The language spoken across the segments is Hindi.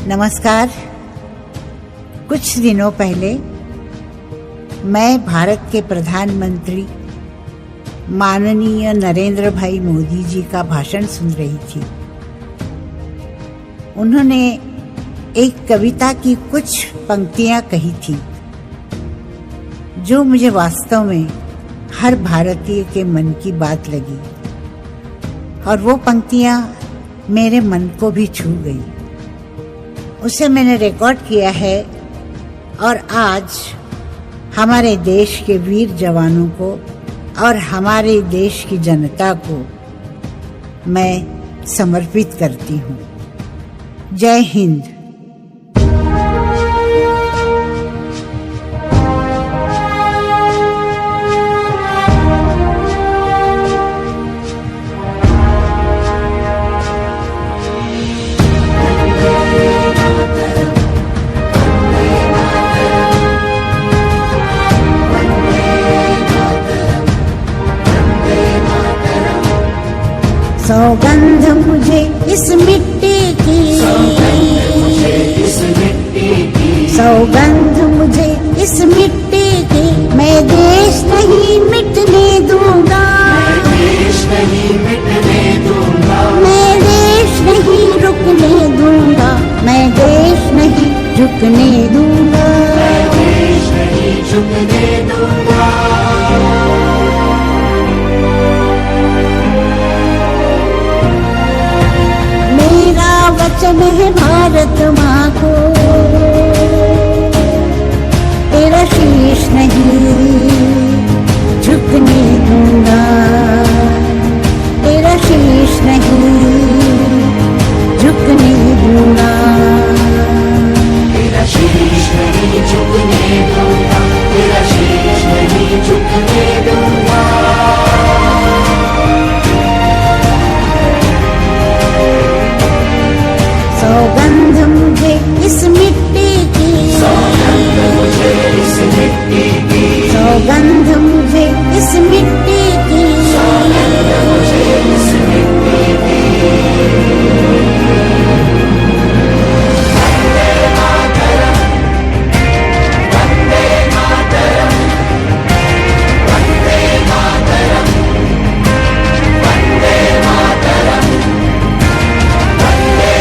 नमस्कार। कुछ दिनों पहले मैं भारत के प्रधानमंत्री माननीय नरेंद्र भाई मोदी जी का भाषण सुन रही थी। उन्होंने एक कविता की कुछ पंक्तियां कही थी जो मुझे वास्तव में हर भारतीय के मन की बात लगी और वो पंक्तियां मेरे मन को भी छू गई। उसे मैंने रिकॉर्ड किया है और आज हमारे देश के वीर जवानों को और हमारे देश की जनता को मैं समर्पित करती हूँ। जय हिंद। सौगंध मुझे इस मिट्टी की, सौगंध मुझे इस मिट्टी की, मैं देश नहीं मिटने दूंगा, मैं देश नहीं रुकने दूंगा, मैं देश नहीं झुकने दूंगा, मैं देश नहीं झुकने दूंगा। वचन है भारत माँ को, तेरा शीश नहीं झुकने दूंगा, तेरा शीश नहीं झुकने दूंगा, तेरा शीश नहीं झुकने दूंगा, तेरा शीश नहीं झुकने दूंगा। सौगंध मुझे इस मिट्टी की, सौगंध मुझे इस मिट्टी की, सौगंध मुझे इस मिट्टी की, सौगंध मुझे इस मिट्टी की। वंदे मातरम, वंदे मातरम, वंदे मातरम, वंदे मातरम, वंदे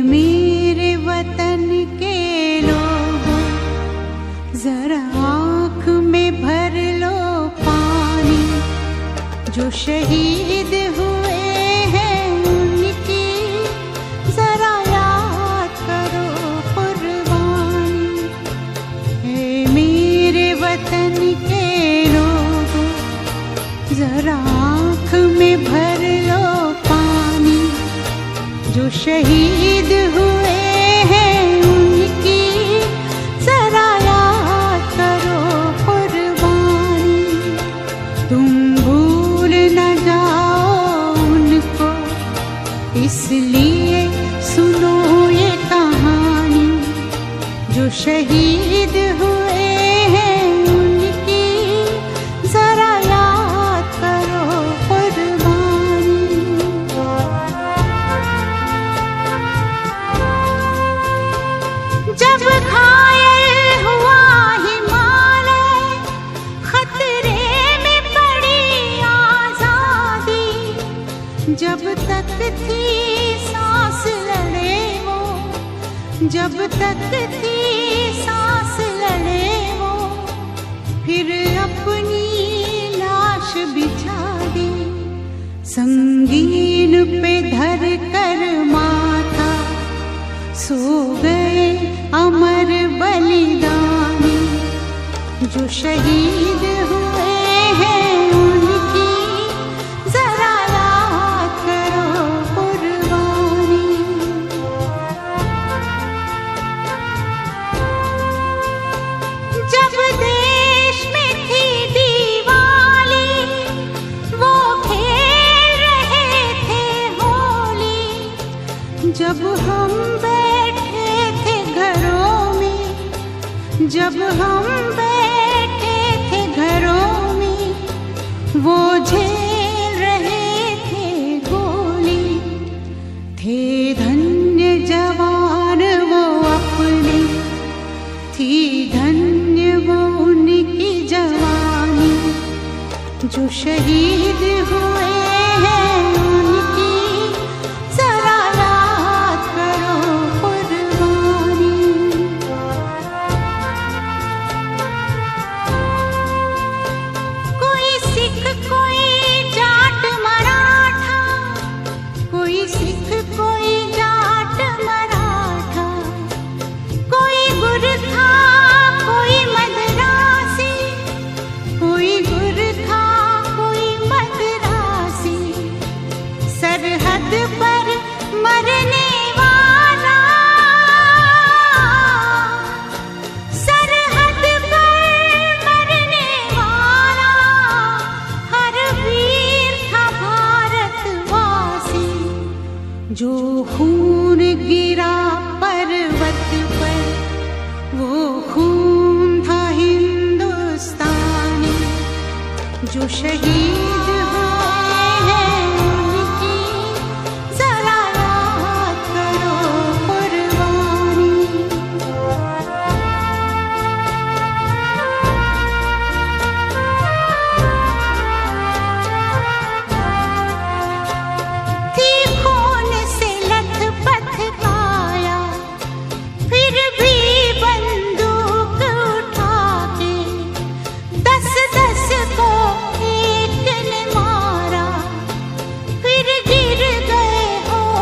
मेरे वतन के लोगों, जरा आँख में भर लो पानी, जो शहीद हुए हैं जो शहीद हुए हैं उनकी जरा याद करो कुर्बानी। तुम भूल न जाओ उनको, इसलिए सुनो ये कहानी। जो शहीद हुए हैं उनकी जरा याद करो कुर्बानी। जब घायल हुआ हिमालय, खतरे में पड़ी आजादी, जब तक थी सांस लड़े वो, जब तक थी सांस लड़े वो, फिर अपनी लाश बिछा दी। संगीन पे धर कर माथा सो गए अमर बलिदानी। जो शहीद हुए हैं उनकी जरा याद करो कुर्बानी। जब देश में थी दिवाली, वो खेल रहे थे होली। जब हम बैठे थे घरों में, जब हम बैठे थे घरों में, वो झेल रहे थे गोली। थे धन्य जवान वो अपने, थी धन्य वो उनकी जवानी। जो शहीद हुए हैं